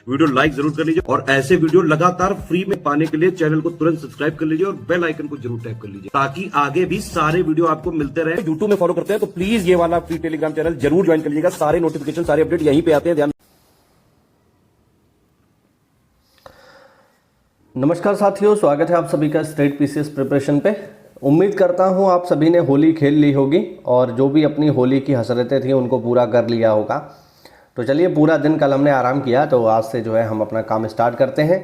Video like जरूर कर लीजिए और ऐसे वीडियो लगातार फ्री में पाने के लिए चैनल को तुरंत सब्सक्राइब कर लीजिए और बेल आइकन को जरूर टैप कर लीजिए ताकि आगे भी सारे वीडियो आपको मिलते रहे। यूट्यूब में फॉलो करते हैं तो प्लीज ये वाला फ्री टेलीग्राम चैनल जरूर ज्वाइन कर लीजिएगा। सारे नोटिफिकेशन सारे अपडेट यहीं पे आते हैं। ध्यान। नमस्कार साथियों, स्वागत है आप सभी का स्टेट पीसीएस प्रिपरेशन पे। उम्मीद करता हूँ आप सभी ने होली खेल ली होगी और जो भी अपनी होली की हसरतें थी उनको पूरा कर लिया होगा। तो चलिए, पूरा दिन कल हमने आराम किया तो आज से जो है हम अपना काम स्टार्ट करते हैं।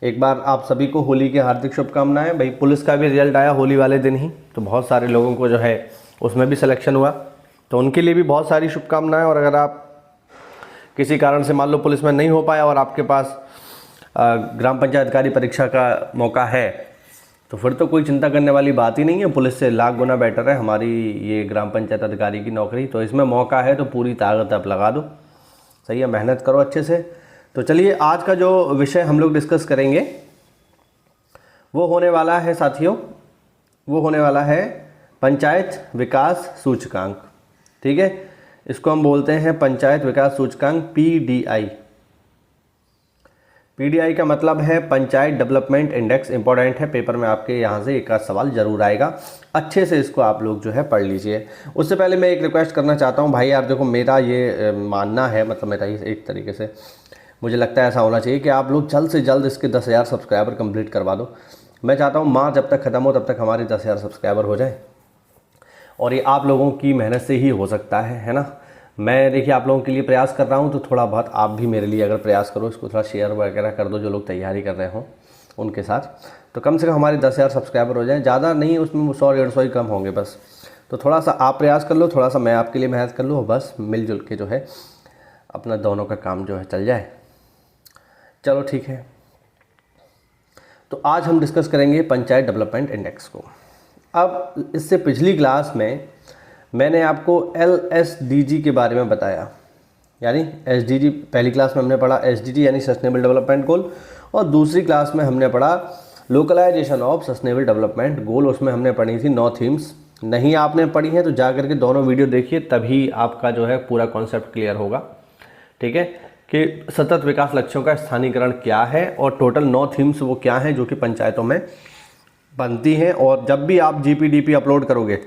एक बार आप सभी को होली की हार्दिक शुभकामनाएं। भाई, पुलिस का भी रिजल्ट आया होली वाले दिन ही, तो बहुत सारे लोगों को जो है उसमें भी सिलेक्शन हुआ, तो उनके लिए भी बहुत सारी शुभकामनाएं। और अगर आप किसी कारण से मान लो पुलिस में नहीं हो पाया और आपके पास ग्राम पंचायत अधिकारी परीक्षा का मौका है, तो फिर तो कोई चिंता करने वाली बात ही नहीं है। पुलिस से लाख गुना बेटर है हमारी ये ग्राम पंचायत अधिकारी की नौकरी। तो इसमें मौका है तो पूरी ताकत आप लगा दो, सही है, मेहनत करो अच्छे से। तो चलिए, आज का जो विषय हम लोग डिस्कस करेंगे वो होने वाला है साथियों, वो होने वाला है पंचायत विकास सूचकांक। ठीक है, इसको हम बोलते हैं पंचायत विकास सूचकांक, पीडीआई। पीडीआई का मतलब है पंचायत डेवलपमेंट इंडेक्स। इंपॉर्टेंट है, पेपर में आपके यहाँ से एक आध सवाल जरूर आएगा। अच्छे से इसको आप लोग जो है पढ़ लीजिए। उससे पहले मैं एक रिक्वेस्ट करना चाहता हूँ भाई यार, देखो मेरा ये मानना है, मतलब मेरा ये एक तरीके से मुझे लगता है ऐसा होना चाहिए कि आप लोग जल्द से जल्द इसके 10,000 सब्सक्राइबर कंप्लीट करवा दो। मैं चाहता हूँ मार्च जब तक ख़त्म हो तब तक हमारे 10,000 सब्सक्राइबर हो जाए, और ये आप लोगों की मेहनत से ही हो सकता है ना। मैं देखिए आप लोगों के लिए प्रयास कर रहा हूँ, तो थोड़ा बहुत आप भी मेरे लिए अगर प्रयास करो, इसको थोड़ा शेयर वगैरह कर दो जो लोग तैयारी कर रहे हों उनके साथ, तो कम से कम हमारे 10,000 सब्सक्राइबर हो जाएं। ज़्यादा नहीं, उसमें 100-150 ही कम होंगे बस। तो थोड़ा सा आप प्रयास कर लो, थोड़ा सा मैं आपके लिए मेहनत कर लूँ, बस मिलजुल के जो है अपना दोनों का काम जो है चल जाए। चलो ठीक है, तो आज हम डिस्कस करेंगे पंचायत डेवलपमेंट इंडेक्स को। अब इससे पिछली क्लास में मैंने आपको LSDG के बारे में बताया, यानी SDG पहली क्लास में हमने पढ़ा SDG यानी सस्टेनेबल डेवलपमेंट गोल, और दूसरी क्लास में हमने पढ़ा localization of sustainable development goal. उसमें हमने पढ़ी थी 9 थीम्स। नहीं आपने पढ़ी हैं तो जा करके दोनों वीडियो देखिए, तभी आपका जो है पूरा कॉन्सेप्ट क्लियर होगा। ठीक है, कि सतत विकास लक्ष्यों का स्थानीयकरण क्या है और टोटल 9 थीम्स वो क्या हैं जो कि पंचायतों में बनती हैं। और जब भी आप GPDP अपलोड करोगे,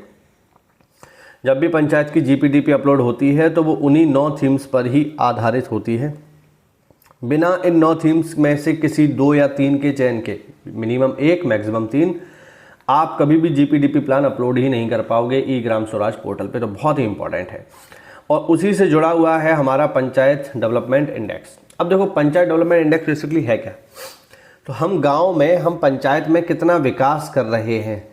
जब भी पंचायत की GPDP अपलोड होती है तो वो उन्हीं 9 थीम्स पर ही आधारित होती है। बिना इन 9 थीम्स में से किसी 2 या 3 के चयन के, मिनिमम 1 मैक्सिमम 3, आप कभी भी GPDP प्लान अपलोड ही नहीं कर पाओगे ई ग्राम स्वराज पोर्टल पे। तो बहुत ही इंपॉर्टेंट है, और उसी से जुड़ा हुआ है हमारा पंचायत डेवलपमेंट इंडेक्स। अब देखो, पंचायत डेवलपमेंट इंडेक्स बेसिकली है क्या? तो हम गाँव में, हम पंचायत में कितना विकास कर रहे हैं,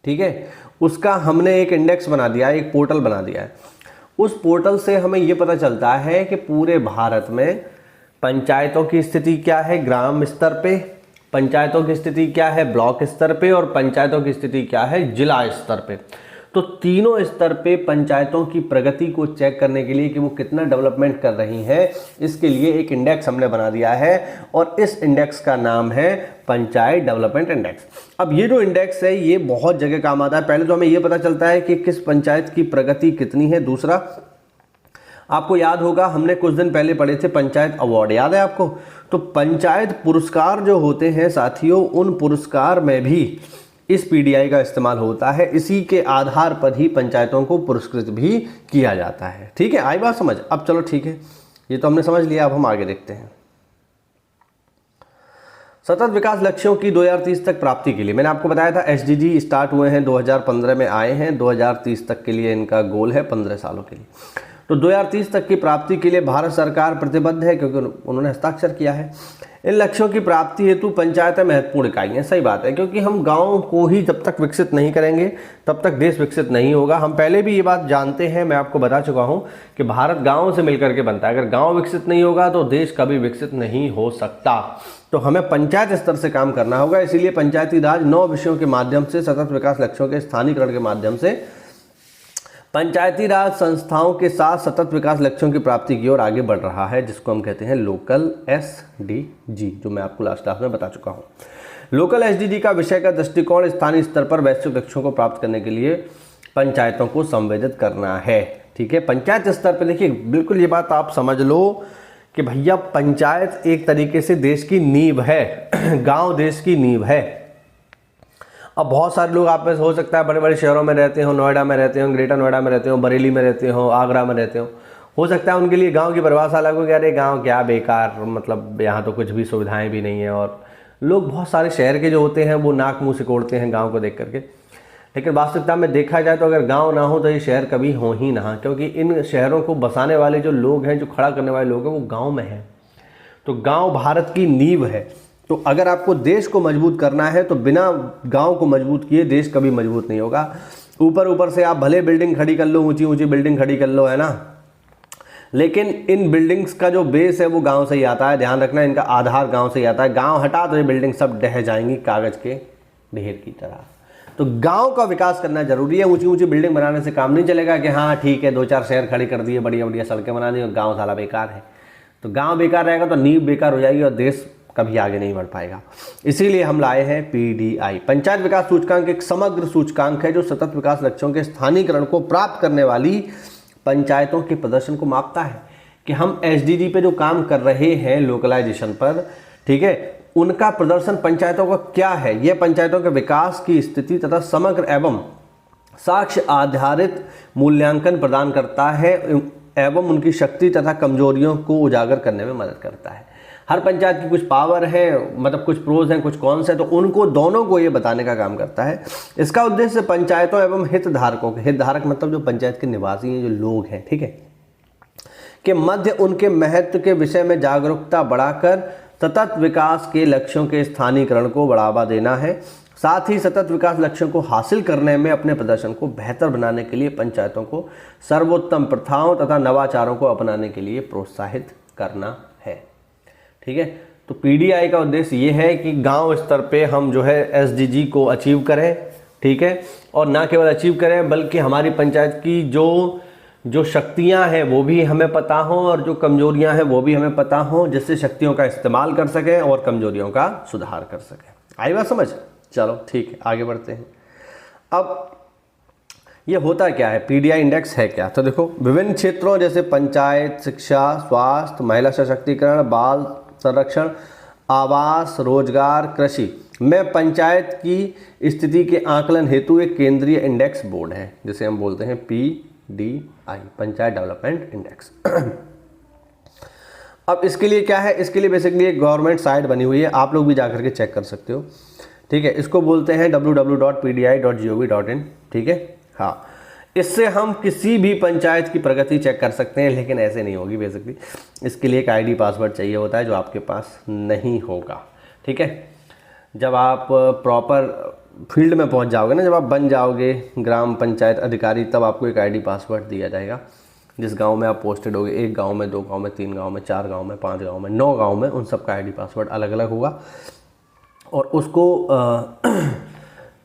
ठीक है, उसका हमने एक इंडेक्स बना दिया है, एक पोर्टल बना दिया है। उस पोर्टल से हमें ये पता चलता है कि पूरे भारत में पंचायतों की स्थिति क्या है ग्राम स्तर पे, पंचायतों की स्थिति क्या है ब्लॉक स्तर पे, और पंचायतों की स्थिति क्या है जिला स्तर पे। तो तीनों स्तर पे पंचायतों की प्रगति को चेक करने के लिए कि वो कितना डेवलपमेंट कर रही हैं, इसके लिए एक इंडेक्स हमने बना दिया है, और इस इंडेक्स का नाम है पंचायत डेवलपमेंट इंडेक्स। अब ये जो इंडेक्स है ये बहुत जगह काम आता है। पहले तो हमें ये पता चलता है कि किस पंचायत की प्रगति कितनी है। दूसरा, आपको याद होगा हमने कुछ दिन पहले पढ़े थे पंचायत अवार्ड, याद है आपको? तो पंचायत पुरस्कार जो होते हैं साथियों, उन पुरस्कार में भी इस पीडीआई का इस्तेमाल होता है। इसी के आधार पर ही पंचायतों को पुरस्कृत भी किया जाता है। ठीक है, आई बात समझ? अब चलो ठीक है, ये तो हमने समझ लिया, अब हम आगे देखते हैं। सतत विकास लक्ष्यों की 2030 तक प्राप्ति के लिए मैंने आपको बताया था SDG स्टार्ट हुए हैं 2015 में आए हैं, 2030 तक के लिए इनका गोल है 15 सालों के लिए। तो 2030 तक की प्राप्ति के लिए भारत सरकार प्रतिबद्ध है, क्योंकि उन्होंने हस्ताक्षर किया है। इन लक्ष्यों की प्राप्ति हेतु पंचायतें महत्वपूर्ण इकाई हैं। सही बात है, क्योंकि हम गाँव को ही जब तक विकसित नहीं करेंगे तब तक देश विकसित नहीं होगा। हम पहले भी ये बात जानते हैं, मैं आपको बता चुका हूँ कि भारत गाँव से मिलकर के बनता है। अगर गाँव विकसित नहीं होगा तो देश कभी विकसित नहीं हो सकता। तो हमें पंचायत स्तर से काम करना होगा। इसीलिए पंचायती राज 9 विषयों के माध्यम से, सतत विकास लक्ष्यों के स्थानीयकरण के माध्यम से पंचायती राज संस्थाओं के साथ सतत विकास लक्ष्यों की प्राप्ति की ओर आगे बढ़ रहा है, जिसको हम कहते हैं लोकल SDG, जो मैं आपको लास्ट क्लास में बता चुका हूँ। लोकल SDG का विषय का दृष्टिकोण स्थानीय स्तर पर वैश्विक लक्ष्यों को प्राप्त करने के लिए पंचायतों को संवेदित करना है। ठीक है, पंचायत स्तर पर देखिए, बिल्कुल ये बात आप समझ लो कि भैया पंचायत एक तरीके से देश की नींव है, गांव देश की नींव है। अब बहुत सारे लोग आप में से हो सकता है बड़े बड़े शहरों में रहते हो, नोएडा में रहते हो, ग्रेटर नोएडा में रहते हो, बरेली में रहते हो, आगरा में रहते हो सकता है उनके लिए गांव की परिभाषा अलग हो, अरे गांव क्या बेकार, मतलब यहाँ तो कुछ भी सुविधाएं भी नहीं है। और लोग बहुत सारे शहर के जो होते हैं वो नाक मुंह सिकोड़ते हैं गांव को देख करके, लेकिन वास्तविकता में देखा जाए तो अगर गांव ना हो तो ये शहर कभी हो ही ना, क्योंकि इन शहरों को बसाने वाले जो लोग हैं, जो खड़ा करने वाले लोग हैं, वो गाँव में हैं। तो गाँव भारत की नींव है। तो अगर आपको देश को मजबूत करना है तो बिना गांव को मजबूत किए देश कभी मजबूत नहीं होगा। ऊपर से आप भले बिल्डिंग खड़ी कर लो, ऊंची ऊंची बिल्डिंग खड़ी कर लो, है ना, लेकिन इन बिल्डिंग्स का जो बेस है वो गांव से ही आता है। ध्यान रखना, इनका आधार गांव से ही आता है। गांव हटा तो ये बिल्डिंग सब ढह जाएंगी कागज के ढेर की तरह। तो गांव का विकास करना जरूरी है। ऊंची ऊंची बिल्डिंग बनाने से काम नहीं चलेगा कि हाँ ठीक है 2-4 शहर खड़ी कर दिए, बढ़िया बढ़िया सड़कें बना दी और गाँव साला बेकार है। तो गाँव बेकार रहेगा तो नींव बेकार हो जाएगी और देश कभी आगे नहीं बढ़ पाएगा। इसीलिए हम लाए हैं PDI, पंचायत विकास सूचकांक। एक समग्र सूचकांक है जो सतत विकास लक्ष्यों के स्थानीकरण को प्राप्त करने वाली पंचायतों के प्रदर्शन को मापता है कि हम SDG पे जो काम कर रहे हैं लोकलाइजेशन पर, ठीक है, उनका प्रदर्शन पंचायतों का क्या है। यह पंचायतों के विकास की स्थिति तथा समग्र एवं साक्ष्य आधारित मूल्यांकन प्रदान करता है एवं उनकी शक्ति तथा कमजोरियों को उजागर करने में मदद करता है। हर पंचायत की कुछ पावर है, मतलब कुछ प्रोज हैं, कुछ कॉन्स हैं, तो उनको दोनों को ये बताने का काम करता है। इसका उद्देश्य पंचायतों एवं हितधारकों के, हितधारक मतलब जो पंचायत के निवासी हैं, जो लोग हैं, ठीक है, के मध्य उनके महत्व के विषय में जागरूकता बढ़ाकर सतत विकास के लक्ष्यों के स्थानीकरण को बढ़ावा देना है। साथ ही सतत विकास लक्ष्यों को हासिल करने में अपने प्रदर्शन को बेहतर बनाने के लिए पंचायतों को सर्वोत्तम प्रथाओं तथा नवाचारों को अपनाने के लिए प्रोत्साहित करना है। ठीक है, तो PDI का उद्देश्य ये है कि गांव स्तर पे हम जो है SDG को अचीव करें, ठीक है, और ना केवल अचीव करें बल्कि हमारी पंचायत की जो शक्तियां हैं वो भी हमें पता हो और जो कमजोरियां हैं वो भी हमें पता हो, जिससे शक्तियों का इस्तेमाल कर सकें और कमजोरियों का सुधार कर सकें। आई बात समझ? चलो ठीक है, आगे बढ़ते हैं। अब ये होता क्या है, PDI इंडेक्स है क्या? तो देखो, विभिन्न क्षेत्रों जैसे पंचायत, शिक्षा, स्वास्थ्य, महिला सशक्तिकरण, बाल संरक्षण, आवास, रोजगार, कृषि में पंचायत की स्थिति के आकलन हेतु एक केंद्रीय इंडेक्स बोर्ड है, जिसे हम बोलते हैं PDI, पंचायत डेवलपमेंट इंडेक्स। अब इसके लिए क्या है, इसके लिए बेसिकली एक गवर्नमेंट साइट बनी हुई है, आप लोग भी जाकर के चेक कर सकते हो, ठीक है। इसको बोलते हैं www.pdi.gov.in, ठीक है। हाँ, इससे हम किसी भी पंचायत की प्रगति चेक कर सकते हैं, लेकिन ऐसे नहीं होगी बेसिकली। इसके लिए एक ID पासवर्ड चाहिए होता है जो आपके पास नहीं होगा, ठीक है। जब आप प्रॉपर फील्ड में पहुंच जाओगे ना, जब आप बन जाओगे ग्राम पंचायत अधिकारी, तब आपको एक ID पासवर्ड दिया जाएगा। जिस गांव में आप पोस्टेड होगे, 1 गांव में, 2 गांव में, 3 गांव में, 4 गांव में, 5 गांव में, 9 गांव में, उन सब का ID पासवर्ड अलग अलग होगा और उसको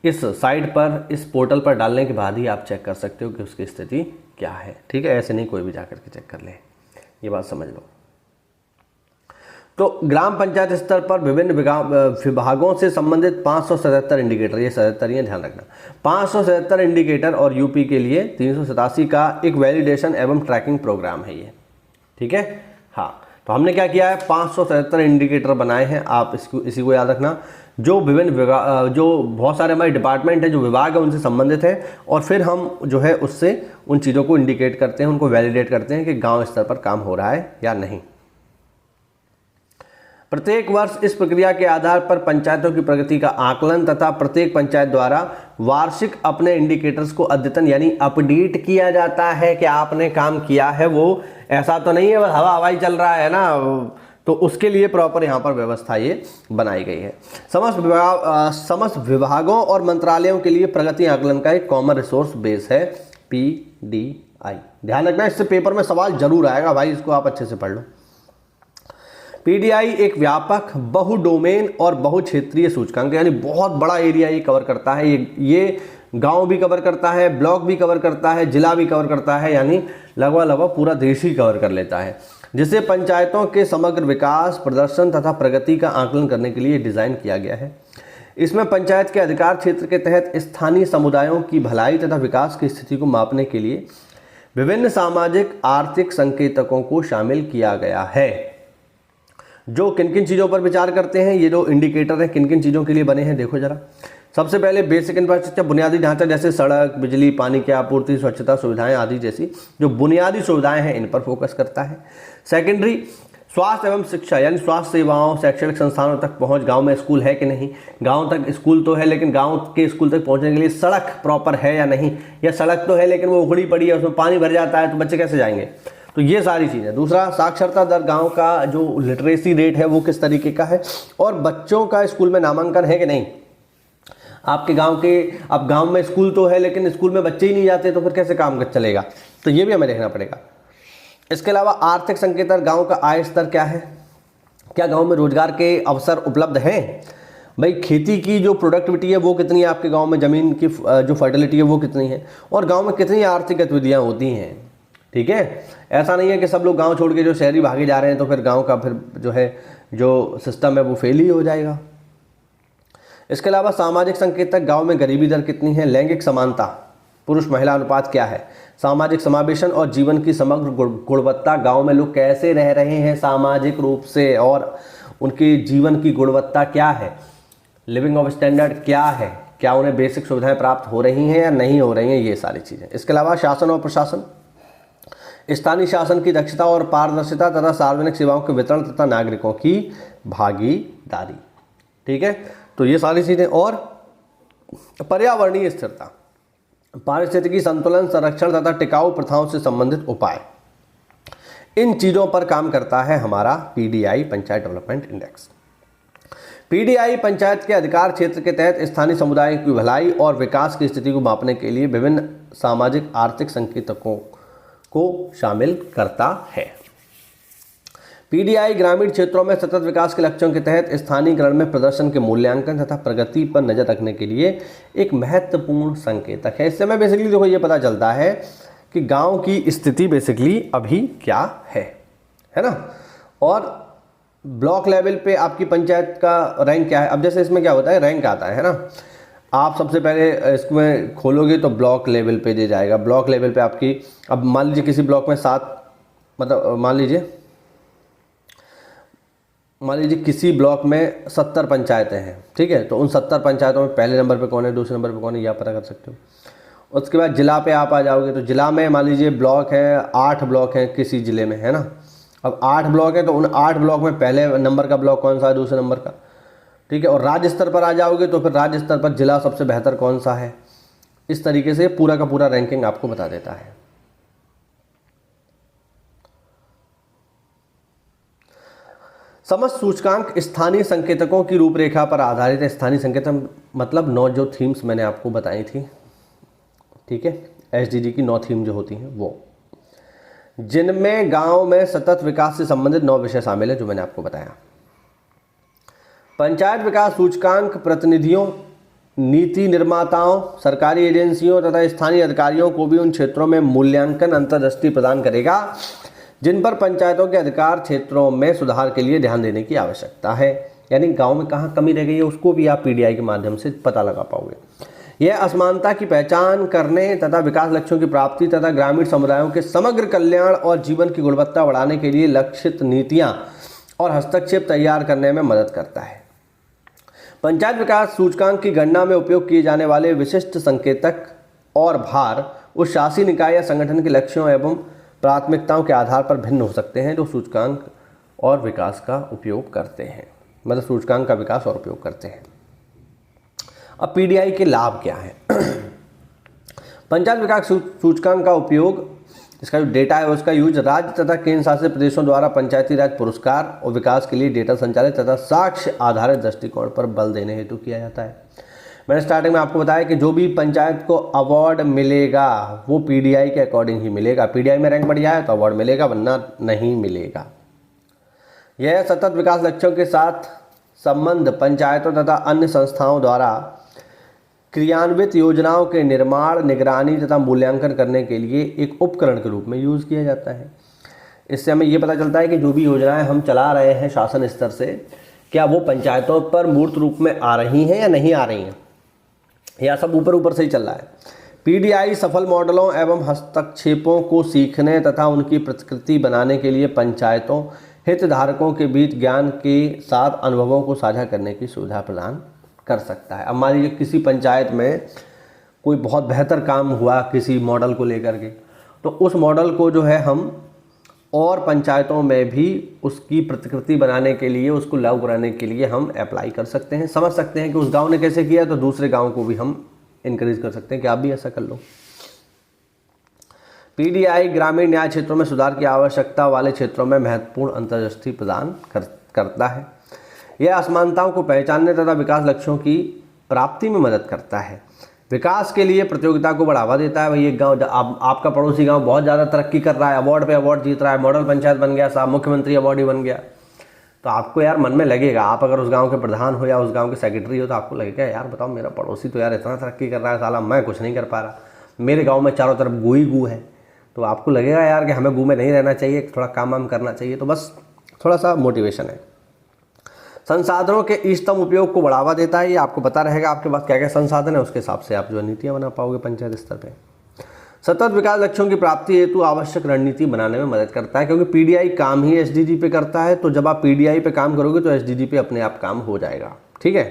इस साइट पर, इस पोर्टल पर डालने के बाद ही आप चेक कर सकते हो कि उसकी स्थिति क्या है, ठीक है। ऐसे नहीं कोई भी जाकर के चेक कर ले, ये बात समझ लो। तो ग्राम पंचायत स्तर पर विभिन्न विभागों से संबंधित 577 इंडिकेटर, ये 77 ही ध्यान रखना, 577 इंडिकेटर और यूपी के लिए 387 का एक वैलिडेशन एवं ट्रैकिंग प्रोग्राम है ये, ठीक है। हाँ, तो हमने क्या किया है, 577 इंडिकेटर बनाए हैं, आप इसी को याद रखना। जो विभिन्न जो बहुत सारे हमारे डिपार्टमेंट है, जो विभाग है, उनसे संबंधित है, और फिर हम जो है उससे उन चीज़ों को इंडिकेट करते हैं, उनको वैलिडेट करते हैं कि गांव स्तर पर काम हो रहा है या नहीं। प्रत्येक वर्ष इस प्रक्रिया के आधार पर पंचायतों की प्रगति का आकलन तथा प्रत्येक पंचायत द्वारा वार्षिक अपने इंडिकेटर्स को अद्यतन यानी अपडेट किया जाता है कि आपने काम किया है। वो ऐसा तो नहीं है बस हवा हवाई चल रहा है ना, तो उसके लिए प्रॉपर यहाँ पर व्यवस्था ये बनाई गई है। समस्त विभागों और मंत्रालयों के लिए प्रगति आकलन का एक कॉमन रिसोर्स बेस है PDI। ध्यान रखना, इससे पेपर में सवाल जरूर आएगा भाई, इसको आप अच्छे से पढ़ लो। PDI एक व्यापक बहु डोमेन और बहु क्षेत्रीय सूचकांक, यानी बहुत बड़ा एरिया ये कवर करता है। ये गांव भी कवर करता है, ब्लॉक भी कवर करता है, जिला भी कवर करता है, यानी लगभग पूरा देश ही कवर कर लेता है, जिसे पंचायतों के समग्र विकास, प्रदर्शन तथा प्रगति का आकलन करने के लिए डिज़ाइन किया गया है। इसमें पंचायत के अधिकार क्षेत्र के तहत स्थानीय समुदायों की भलाई तथा विकास की स्थिति को मापने के लिए विभिन्न सामाजिक आर्थिक संकेतकों को शामिल किया गया है। जो किन किन चीज़ों पर विचार करते हैं, ये जो इंडिकेटर है किन किन चीज़ों के लिए बने हैं देखो जरा। सबसे पहले बेसिक इंफ्रास्ट्रक्चर, बुनियादी ढांचा जैसे सड़क, बिजली, पानी की आपूर्ति, स्वच्छता सुविधाएं आदि जैसी जो बुनियादी सुविधाएं हैं इन पर फोकस करता है। सेकेंडरी, स्वास्थ्य एवं शिक्षा यानी स्वास्थ्य सेवाओं, शैक्षणिक संस्थानों तक पहुंच, गांव में स्कूल है कि नहीं, गांव तक स्कूल तो है लेकिन गांव के स्कूल तक पहुंचने के लिए सड़क प्रॉपर है या नहीं, या सड़क तो है लेकिन वो उखड़ी पड़ी है, उसमें पानी भर जाता है तो बच्चे कैसे जाएंगे, तो ये सारी चीज़ें। दूसरा, साक्षरता दर, गांव का जो लिटरेसी रेट है वो किस तरीके का है, और बच्चों का स्कूल में नामांकन है कि नहीं। आपके गांव के, अब गांव में स्कूल तो है लेकिन स्कूल में बच्चे ही नहीं जाते तो फिर कैसे काम चलेगा, तो ये भी हमें देखना पड़ेगा। इसके अलावा आर्थिक संकेतक, गांव का आय स्तर क्या है, क्या गांव में रोजगार के अवसर उपलब्ध हैं, भाई खेती की जो प्रोडक्टिविटी है वो कितनी है आपके गांव में, ज़मीन की जो फर्टिलिटी है वो कितनी है, और गांव में कितनी आर्थिक गतिविधियाँ होती हैं। ठीक है, ऐसा नहीं है कि सब लोग गांव छोड़ के जो शहरी भागे जा रहे हैं तो फिर गांव का फिर जो है जो सिस्टम है वो फेल ही हो जाएगा। इसके अलावा सामाजिक संकेतक, गांव में गरीबी दर कितनी है, लैंगिक समानता, पुरुष महिला अनुपात क्या है, सामाजिक समावेशन और जीवन की समग्र गुणवत्ता, गांव में लोग कैसे रह रहे हैं सामाजिक रूप से, और उनकी जीवन की गुणवत्ता क्या है, लिविंग ऑफ स्टैंडर्ड क्या है, क्या उन्हें बेसिक सुविधाएं प्राप्त हो रही हैं या नहीं हो रही हैं, ये सारी चीज़ें। इसके अलावा शासन और प्रशासन, स्थानीय शासन की दक्षता और पारदर्शिता तथा सार्वजनिक सेवाओं के वितरण तथा नागरिकों की भागीदारी। ठीक है, तो ये सारी चीज़ें। और पर्यावरणीय स्थिरता, पारिस्थितिकी संतुलन, संरक्षण तथा टिकाऊ प्रथाओं से संबंधित उपाय, इन चीज़ों पर काम करता है हमारा PDI panchayat development index. PDI panchayat के अधिकार क्षेत्र के तहत स्थानीय समुदाय की भलाई और विकास की स्थिति को मापने के लिए विभिन्न सामाजिक आर्थिक संकेतकों को शामिल करता है। पीडीआई ग्रामीण क्षेत्रों में सतत विकास के लक्ष्यों के तहत स्थानीयकरण में प्रदर्शन के मूल्यांकन तथा प्रगति पर नजर रखने के लिए एक महत्वपूर्ण संकेतक है। इससे में बेसिकली देखो ये पता चलता है कि गांव की स्थिति बेसिकली अभी क्या है ना, और ब्लॉक लेवल पे आपकी पंचायत का रैंक क्या है। अब जैसे इसमें क्या होता है, रैंक आता है ना, आप सबसे पहले इसमें खोलोगे तो ब्लॉक लेवल पे दे जाएगा। ब्लॉक लेवल पे आपकी, अब मान लीजिए किसी ब्लॉक में 7, मतलब मान लीजिए किसी ब्लॉक में 70 पंचायतें हैं, ठीक है, तो उन 70 पंचायतों में पहले नंबर पे कौन है, दूसरे नंबर पे कौन है, यह पता कर सकते हो। उसके बाद जिला पे आप आ जाओगे तो जिला में मान लीजिए ब्लॉक है, 8 ब्लॉक हैं किसी ज़िले में, है ना। अब 8 ब्लॉक है तो उन 8 ब्लॉक में पहले नंबर का ब्लॉक कौन सा है, दूसरे नंबर का, ठीक है। और राज्य स्तर पर आ जाओगे तो फिर राज्य स्तर पर जिला सबसे बेहतर कौन सा है। इस तरीके से पूरा का पूरा रैंकिंग आपको बता देता है। समस्त सूचकांक स्थानीय संकेतकों की रूपरेखा पर आधारित है। स्थानीय संकेतक मतलब 9 जो थीम्स मैंने आपको बताई थी, ठीक है, एसडीजी की 9 थीम जो होती हैं वो, जिनमें गांव में सतत विकास से संबंधित 9 विषय शामिल है जो मैंने आपको बताया। पंचायत विकास सूचकांक प्रतिनिधियों, नीति निर्माताओं, सरकारी एजेंसियों तथा स्थानीय अधिकारियों को भी उन क्षेत्रों में मूल्यांकन अंतर्दृष्टि प्रदान करेगा जिन पर पंचायतों के अधिकार क्षेत्रों में सुधार के लिए ध्यान देने की आवश्यकता है। यानी गांव में कहाँ कमी रह गई है उसको भी आप पीडीआई के माध्यम से पता लगा पाओगे। यह असमानता की पहचान करने तथा विकास लक्ष्यों की प्राप्ति तथा ग्रामीण समुदायों के समग्र कल्याण और जीवन की गुणवत्ता बढ़ाने के लिए लक्षित नीतियां और हस्तक्षेप तैयार करने में मदद करता है। पंचायत विकास सूचकांक की गणना में उपयोग किए जाने वाले विशिष्ट संकेतक और भार उस शासी निकाय या संगठन के लक्ष्यों एवं प्राथमिकताओं के आधार पर भिन्न हो सकते हैं जो सूचकांक और विकास का उपयोग करते हैं, मतलब सूचकांक का विकास और उपयोग करते हैं। अब पीडीआई के लाभ क्या है। पंचायत विकास सूचकांक का उपयोग, इसका जो डेटा है उसका यूज राज्य तथा केंद्र शासित प्रदेशों द्वारा पंचायती राज पुरस्कार और विकास के लिए डेटा संचालित तथा साक्ष्य आधारित दृष्टिकोण पर बल देने हेतु किया जाता है। मैंने स्टार्टिंग में आपको बताया कि जो भी पंचायत को अवार्ड मिलेगा वो पीडीआई के अकॉर्डिंग ही मिलेगा। पीडीआई में रैंक बढ़ जाए तो अवार्ड मिलेगा, वरना नहीं मिलेगा। यह सतत विकास लक्ष्यों के साथ संबंध पंचायतों तथा अन्य संस्थाओं द्वारा क्रियान्वित योजनाओं के निर्माण, निगरानी तथा मूल्यांकन करने के लिए एक उपकरण के रूप में यूज़ किया जाता है। इससे हमें ये पता चलता है कि जो भी योजनाएं हम चला रहे हैं शासन स्तर से, क्या वो पंचायतों पर मूर्त रूप में आ रही हैं या नहीं आ रही हैं, या सब ऊपर ऊपर से ही चल रहा है। पीडीआई सफल मॉडलों एवं हस्तक्षेपों को सीखने तथा उनकी प्रतिकृति बनाने के लिए पंचायतों, हितधारकों के बीच ज्ञान के साथ अनुभवों को साझा करने की सुविधा प्रदान कर सकता है। अब मान लीजिए किसी पंचायत में कोई बहुत बेहतर काम हुआ किसी मॉडल को लेकर के, तो उस मॉडल को जो है हम और पंचायतों में भी उसकी प्रतिकृति बनाने के लिए, उसको लागू कराने के लिए हम अप्लाई कर सकते हैं। समझ सकते हैं कि उस गांव ने कैसे किया, तो दूसरे गांव को भी हम इनकरेज कर सकते हैं कि आप भी ऐसा कर लो। पीडीआई ग्रामीण न्याय क्षेत्रों में सुधार की आवश्यकता वाले क्षेत्रों में महत्वपूर्ण अंतर्दृष्टि प्रदान करता है। यह असमानताओं को पहचानने तथा विकास लक्ष्यों की प्राप्ति में मदद करता है। विकास के लिए प्रतियोगिता को बढ़ावा देता है। भाई एक गांव, आपका पड़ोसी गांव बहुत ज़्यादा तरक्की कर रहा है, अवार्ड पे अवार्ड जीत रहा है, मॉडल पंचायत बन गया, साहब मुख्यमंत्री अवार्ड ही बन गया, तो आपको यार मन में लगेगा, आप अगर उस गांव के प्रधान हो या उस गांव के सेक्रेटरी हो, तो आपको लगेगा यार बताओ मेरा पड़ोसी तो यार इतना तरक्की कर रहा है, साला मैं कुछ नहीं कर पा रहा, मेरे गाँव में चारों तरफ गू ही गू है। तो आपको लगेगा यार कि हमें गू में नहीं रहना चाहिए, थोड़ा काम वाम करना चाहिए। तो बस थोड़ा सा मोटिवेशन है। संसाधनों के इष्टतम उपयोग को बढ़ावा देता है। ये आपको पता रहेगा आपके पास क्या क्या संसाधन है, उसके हिसाब से आप जो नीतियाँ बना पाओगे पंचायत स्तर पे। सतत विकास लक्ष्यों की प्राप्ति हेतु आवश्यक रणनीति बनाने में मदद करता है, क्योंकि पीडीआई काम ही एसडीजी पे करता है। तो जब आप पीडीआई पे काम करोगे तो एसडीजी पे अपने आप काम हो जाएगा। ठीक है।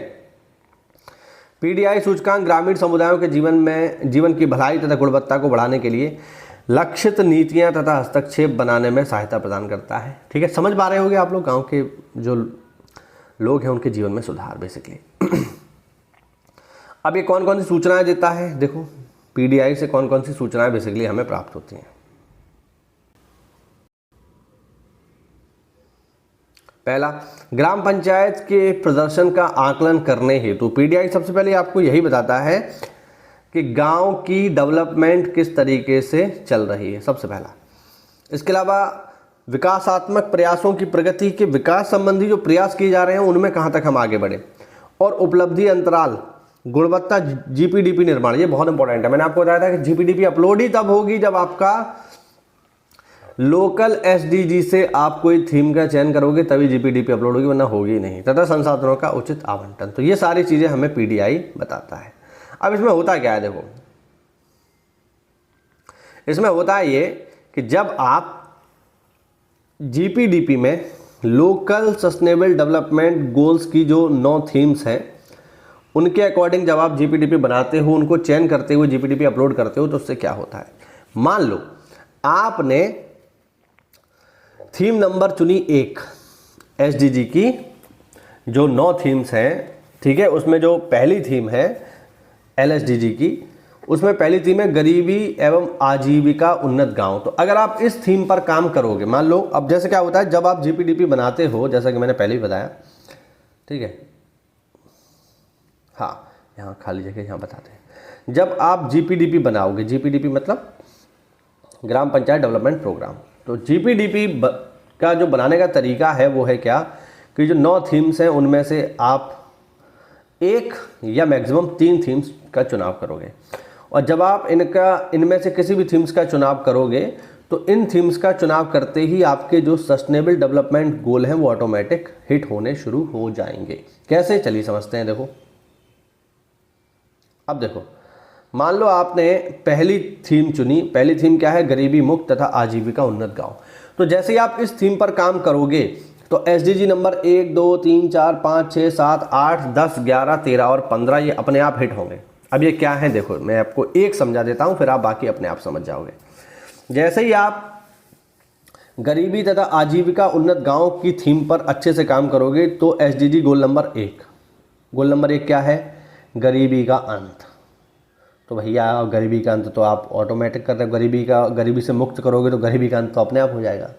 पीडीआई सूचकांक ग्रामीण समुदायों के जीवन की भलाई तथा गुणवत्ता को बढ़ाने के लिए लक्षित नीतियां तथा हस्तक्षेप बनाने में सहायता प्रदान करता है। ठीक है, समझ पा रहे होंगे आप लोग, गांव के जो लोग हैं उनके जीवन में सुधार बेसिकली। अब ये कौन कौन सी सूचनाएं देता है, देखो पीडीआई से कौन कौन सी सूचनाएं बेसिकली हमें प्राप्त होती हैं। पहला, ग्राम पंचायत के प्रदर्शन का आकलन करने हेतु पीडीआई सबसे पहले आपको यही बताता है कि गांव की डेवलपमेंट किस तरीके से चल रही है, सबसे पहला। इसके अलावा विकासात्मक प्रयासों की प्रगति के विकास संबंधी जो प्रयास किए जा रहे हैं उनमें कहां तक हम आगे बढ़े, और उपलब्धि अंतराल, गुणवत्ता, जीपीडीपी निर्माण, ये बहुत इंपॉर्टेंट है। मैंने आपको बताया था कि जीपीडीपी अपलोड ही तब होगी जब आपका लोकल एसडीजी से आप कोई थीम का चयन करोगे, तभी जीपीडीपी अपलोड होगी, वरना होगी नहीं। तथा संसाधनों का उचित आवंटन, तो ये सारी चीजें हमें पीडीआई बताता है। अब इसमें होता क्या है, देखो इसमें होता है ये कि जब आप जीपीडीपी में लोकल सस्टेनेबल डेवलपमेंट गोल्स की जो 9 थीम्स हैं उनके अकॉर्डिंग जब आप जीपीडीपी बनाते हो, उनको चयन करते हुए जीपीडीपी अपलोड करते हो, तो उससे क्या होता है, मान लो आपने थीम नंबर चुनी 1 एसडीजी की, जो 9 थीम्स हैं, ठीक है, उसमें जो पहली थीम है एलएसडीजी की, उसमें पहली थीम है गरीबी एवं आजीविका उन्नत गांव। तो अगर आप इस थीम पर काम करोगे, मान लो अब जैसे क्या होता है जब आप जीपीडीपी बनाते हो, जैसा कि मैंने पहले ही बताया, ठीक है, हाँ यहाँ खाली जगह यहाँ बताते हैं। जब आप जीपीडीपी बनाओगे, जीपीडीपी मतलब ग्राम पंचायत डेवलपमेंट प्रोग्राम, तो जीपीडीपी का जो बनाने का तरीका है वो है क्या कि जो 9 थीम्स हैं उनमें से आप 1 या मैक्सिमम 3 थीम्स का चुनाव करोगे, और जब आप इनमें से किसी भी थीम्स का चुनाव करोगे तो इन थीम्स का चुनाव करते ही आपके जो सस्टेनेबल डेवलपमेंट गोल हैं वो ऑटोमेटिक हिट होने शुरू हो जाएंगे। कैसे, चलिए समझते हैं। देखो अब देखो, मान लो आपने पहली थीम चुनी, पहली थीम क्या है, गरीबी मुक्त तथा आजीविका उन्नत गांव। तो जैसे ही आप इस थीम पर काम करोगे तो एसडीजी नंबर 1, 2, 3, 4, 5, 6, 7, 8, 10, 11, 13 और 15 ये अपने आप हिट होंगे। अब ये क्या है, देखो मैं आपको एक समझा देता हूं, फिर आप बाकी अपने आप समझ जाओगे। जैसे ही आप गरीबी तथा आजीविका उन्नत गांव की थीम पर अच्छे से काम करोगे तो एसडीजी गोल नंबर 1 क्या है, गरीबी का अंत। तो भैया गरीबी का अंत तो आप ऑटोमेटिक कर रहे हो, गरीबी से मुक्त करोगे तो गरीबी का अंत तो अपने आप हो जाएगा।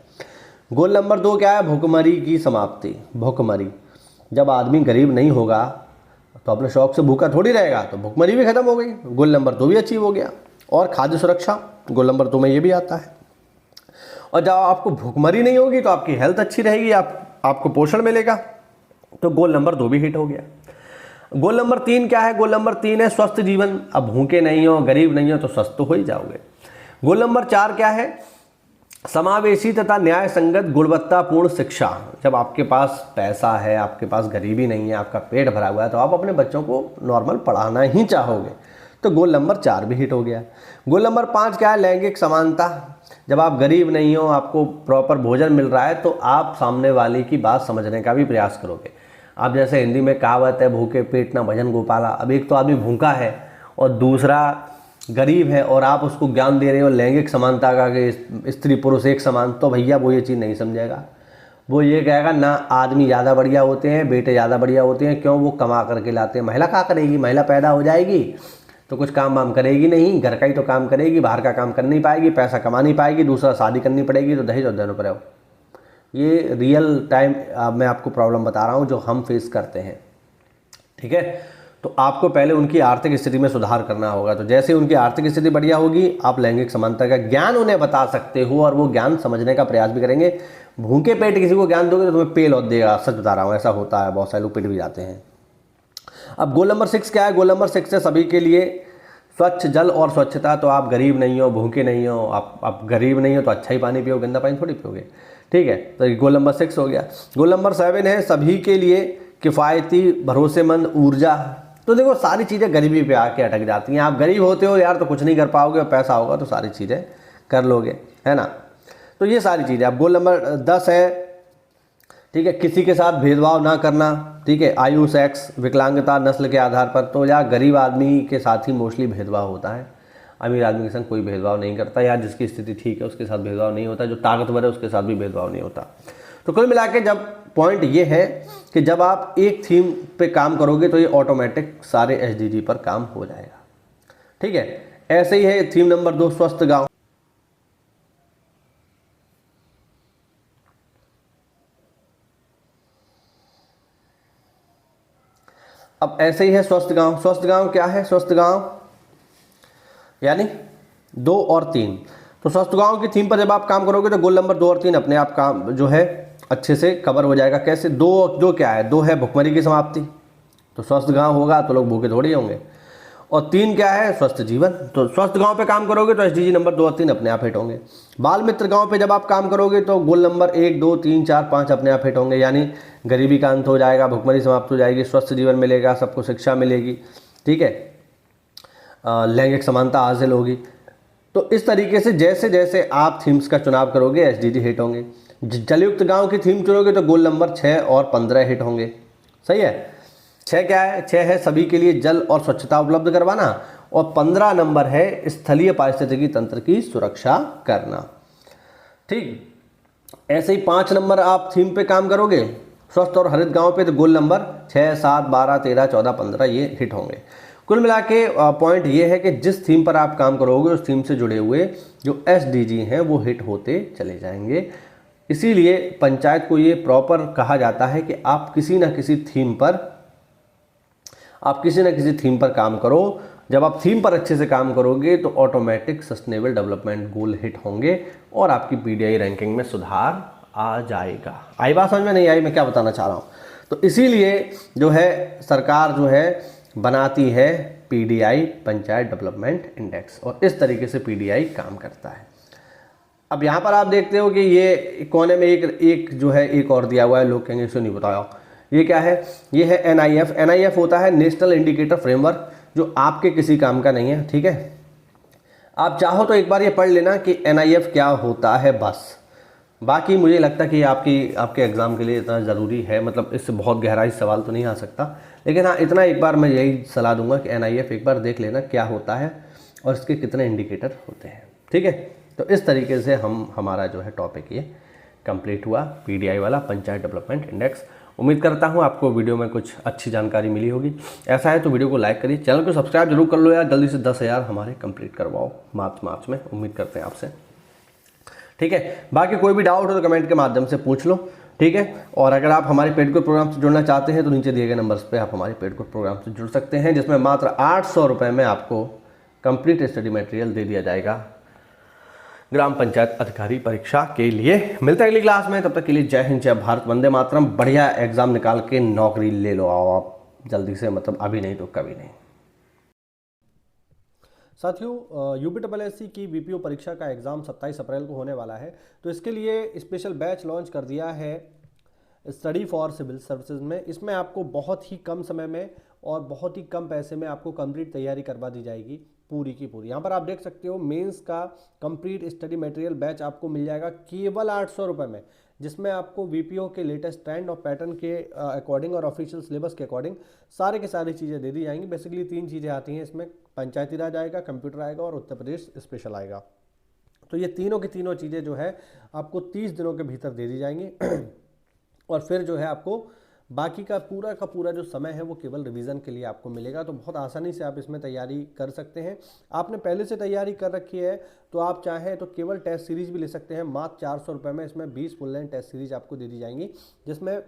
गोल नंबर 2 क्या है, भुखमरी की समाप्ति। भुखमरी, जब आदमी गरीब नहीं होगा तो अपने शौक से भूखा थोड़ी रहेगा, तो भुखमरी भी खत्म हो गई, गोल नंबर 2 भी अचीव हो गया। और खाद्य सुरक्षा, गोल नंबर 2 में ये भी आता है। और जब आपको भुखमरी नहीं होगी तो आपकी हेल्थ अच्छी रहेगी, आपको पोषण मिलेगा, तो गोल नंबर 2 भी हिट हो गया। गोल नंबर 3 क्या है, गोल नंबर 3 है स्वस्थ जीवन। अब भूखे नहीं हो, गरीब नहीं हो तो स्वस्थ तो हो ही जाओगे। गोल नंबर 4 क्या है, समावेशी तथा न्याय संगत गुणवत्तापूर्ण शिक्षा। जब आपके पास पैसा है, आपके पास गरीबी नहीं है, आपका पेट भरा हुआ है, तो आप अपने बच्चों को नॉर्मल पढ़ाना ही चाहोगे, तो गोल नंबर 4 भी हिट हो गया। गोल नंबर 5 क्या है, लैंगिक समानता। जब आप गरीब नहीं हो, आपको प्रॉपर भोजन मिल रहा है, तो आप सामने वाले की बात समझने का भी प्रयास करोगे। आप जैसे हिंदी में कहावत है, भूखे पेट ना भजन गोपाला। अब एक तो आदमी भूखा है और दूसरा गरीब है और आप उसको ज्ञान दे रहे हो लैंगिक समानता का कि स्त्री पुरुष एक समान, तो भैया वो ये चीज़ नहीं समझेगा। वो ये कहेगा ना आदमी ज़्यादा बढ़िया होते हैं, बेटे ज़्यादा बढ़िया होते हैं, क्यों, वो कमा करके लाते हैं। महिला क्या करेगी, महिला पैदा हो जाएगी तो कुछ काम वाम करेगी नहीं, घर का ही तो काम करेगी, बाहर का काम कर नहीं पाएगी, पैसा कमा नहीं पाएगी, दूसरा शादी करनी पड़ेगी तो दहेज और देना पड़ेगा। ये रियल टाइम मैं आपको प्रॉब्लम बता रहा हूँ जो हम फेस करते हैं, ठीक है। तो आपको पहले उनकी आर्थिक स्थिति में सुधार करना होगा। तो जैसे उनकी आर्थिक स्थिति बढ़िया होगी, आप लैंगिक समानता का ज्ञान उन्हें बता सकते हो और वो ज्ञान समझने का प्रयास भी करेंगे। भूखे पेट किसी को ज्ञान दोगे तो तुम्हें पेल और देगा, सच बता रहा हूँ, ऐसा होता है, बहुत सारे लोग पिट भी जाते हैं। अब गोल नंबर 6 क्या है? गोल नंबर 6 है सभी के लिए स्वच्छ जल और स्वच्छता। तो आप गरीब नहीं हो, भूखे नहीं हो, आप गरीब नहीं हो तो अच्छा ही पानी पियो, गंदा पानी थोड़ी पियोगे, ठीक है। तो गोल नंबर 6 हो गया। गोल नंबर 7 है सभी के लिए किफ़ायती भरोसेमंद ऊर्जा। तो देखो सारी चीज़ें गरीबी पे आके अटक जाती हैं। आप गरीब होते हो यार तो कुछ नहीं कर पाओगे, और पैसा होगा तो सारी चीज़ें कर लोगे, है ना। तो ये सारी चीज़ें। अब गोल नंबर 10 है, ठीक है, किसी के साथ भेदभाव ना करना, ठीक है, आयु, सेक्स, विकलांगता, नस्ल के आधार पर। तो यार गरीब आदमी के साथ ही मोस्टली भेदभाव होता है, अमीर आदमी के संग कोई भेदभाव नहीं करता। यार जिसकी स्थिति ठीक है उसके साथ भेदभाव नहीं होता, जो ताकतवर है उसके साथ भी भेदभाव नहीं होता। तो कुल मिला के जब पॉइंट ये है कि जब आप एक थीम पे काम करोगे तो ये ऑटोमेटिक सारे SDG पर काम हो जाएगा, ठीक है। ऐसे ही है थीम नंबर 2 स्वस्थ गाँव। अब ऐसे ही है स्वस्थ गांव। स्वस्थ गांव क्या है? स्वस्थ गांव यानी 2 और 3। तो स्वस्थ गांव की थीम पर जब आप काम करोगे तो गोल नंबर 2 और 3 अपने आप काम जो है अच्छे से कवर हो जाएगा। कैसे? 2 क्या है? 2 है भुखमरी की समाप्ति, तो स्वस्थ गांव होगा तो लोग भूखे थोड़ी होंगे। और 3 क्या है? स्वस्थ जीवन। तो स्वस्थ गांव पे काम करोगे तो SDG नंबर 2 और 3 अपने आप हिट होंगे। बाल मित्र गांव पे जब आप काम करोगे तो गोल नंबर 1, 2, 3, 4, 5 अपने आप हिट होंगे। यानी गरीबी का अंत हो जाएगा, भुखमरी समाप्त हो जाएगी, स्वस्थ जीवन मिलेगा, सबको शिक्षा मिलेगी, ठीक है, लैंगिक समानता हासिल होगी। तो इस तरीके से जैसे जैसे आप थीम्स का चुनाव करोगे SDG हिट होंगे। जलयुक्त गाँव की थीम चुनोगे तो गोल नंबर 6 और 15 हिट होंगे। सही है। 6 क्या है? 6 है सभी के लिए जल और स्वच्छता उपलब्ध करवाना, और 15 नंबर है स्थलीय पारिस्थितिकी तंत्र की सुरक्षा करना, ठीक। ऐसे ही 5 नंबर आप थीम पे काम करोगे स्वस्थ और हरित गांव पे, तो गोल नंबर 6, 7, 12, 13, 14, 15 ये हिट होंगे। कुल मिला के पॉइंट ये है कि जिस थीम पर आप काम करोगे उस थीम से जुड़े हुए जो SDG हैं वो हिट होते चले जाएंगे। इसीलिए पंचायत को ये प्रॉपर कहा जाता है कि आप किसी न किसी थीम पर काम करो। जब आप थीम पर अच्छे से काम करोगे तो ऑटोमेटिक सस्टेनेबल डेवलपमेंट गोल हिट होंगे और आपकी PDI रैंकिंग में सुधार आ जाएगा। आई बात समझ में? नहीं आई? मैं क्या बताना चाह रहा हूँ। तो इसीलिए जो है सरकार जो है बनाती है PDI पंचायत डेवलपमेंट इंडेक्स, और इस तरीके से PDI काम करता है। अब यहाँ पर आप देखते हो कि ये कोने में एक जो है एक और दिया हुआ है, लोग कहेंगे इसे नहीं बताया। ये क्या है? ये है NIF। NIF होता है नेशनल इंडिकेटर फ्रेमवर्क, जो आपके किसी काम का नहीं है, ठीक है। आप चाहो तो एक बार ये पढ़ लेना कि NIF क्या होता है, बस। बाकी मुझे लगता है कि आपके एग्ज़ाम के लिए इतना ज़रूरी है, मतलब इससे बहुत गहराई सवाल तो नहीं आ सकता, लेकिन हाँ इतना एक बार मैं यही सलाह दूंगा कि NIF एक बार देख लेना क्या होता है और इसके कितने इंडिकेटर होते हैं, ठीक है। तो इस तरीके से हमारा जो है टॉपिक ये कंप्लीट हुआ, PDI वाला पंचायत डेवलपमेंट इंडेक्स। उम्मीद करता हूँ आपको वीडियो में कुछ अच्छी जानकारी मिली होगी। ऐसा है तो वीडियो को लाइक करिए, चैनल को सब्सक्राइब जरूर कर लो यार, जल्दी से 10,000 हमारे कंप्लीट करवाओ मार्च में, उम्मीद करते हैं आपसे, ठीक है। बाकी कोई भी डाउट हो तो कमेंट के माध्यम से पूछ लो, ठीक है। और अगर आप हमारे पेड कोर्स प्रोग्राम से जुड़ना चाहते हैं तो नीचे दिए गए नंबर्स पे आप हमारे पेड कोर्स प्रोग्राम से जुड़ सकते हैं, जिसमें मात्र 800 रुपये में आपको कंप्लीट स्टडी मटेरियल दे दिया जाएगा ग्राम पंचायत अधिकारी परीक्षा के लिए। मिलते हैं अगली क्लास में, तब तक के लिए जय हिंद, जय भारत, वंदे मातरम। बढ़िया एग्जाम निकाल के नौकरी ले लो आओ आप जल्दी से, मतलब अभी नहीं तो कभी नहीं। साथियों, UPSSC की VPO परीक्षा का एग्ज़ाम 27 अप्रैल को होने वाला है, तो इसके लिए स्पेशल बैच लॉन्च कर दिया है स्टडी फॉर सिविल सर्विसेज में। इसमें आपको बहुत ही कम समय में और बहुत ही कम पैसे में आपको कंप्लीट तैयारी करवा दी जाएगी। पूरी की पूरी। यहाँ पर आप देख सकते हो मेंस का कंप्लीट स्टडी मटेरियल बैच आपको मिल जाएगा केवल 800 रुपये में, जिसमें आपको वीपीओ के लेटेस्ट ट्रेंड और पैटर्न के अकॉर्डिंग और ऑफिशियल सिलेबस के अकॉर्डिंग सारे की सारी चीज़ें दे दी जाएंगी। बेसिकली 3 चीज़ें आती हैं इसमें, पंचायती राज आएगा, कंप्यूटर आएगा और उत्तर प्रदेश स्पेशल आएगा। तो ये तीनों की तीनों चीज़ें जो है आपको 30 दिनों के भीतर दे दी जाएंगी और फिर जो है आपको बाकी का पूरा जो समय है वो केवल रिवीजन के लिए आपको मिलेगा। तो बहुत आसानी से आप इसमें तैयारी कर सकते हैं। आपने पहले से तैयारी कर रखी है तो आप चाहें तो केवल टेस्ट सीरीज भी ले सकते हैं। मात्र 400 रुपये में इसमें 20 फुल लेंथ टेस्ट सीरीज आपको दे दी जाएंगी, जिसमें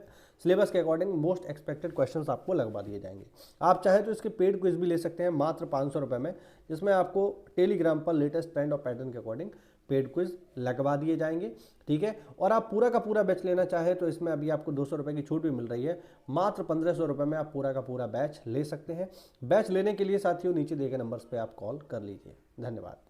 सिलेबस के अकॉर्डिंग मोस्ट एक्सपेक्टेड क्वेश्चंस आपको लगवा दिए जाएंगे। आप चाहें तो इसके पेड क्विज भी ले सकते हैं मात्र 500 रुपये में, जिसमें आपको टेलीग्राम पर लेटेस्ट ट्रेंड और पैटर्न के अकॉर्डिंग पेड क्विज लगवा दिए जाएंगे। ठीक है, और आप पूरा का पूरा बैच लेना चाहें तो इसमें अभी आपको 200 रुपये की छूट भी मिल रही है। मात्र 1500 रुपये में आप पूरा का पूरा बैच ले सकते हैं। बैच लेने के लिए साथियों नीचे दिए गए नंबर्स पे आप कॉल कर लीजिए। धन्यवाद।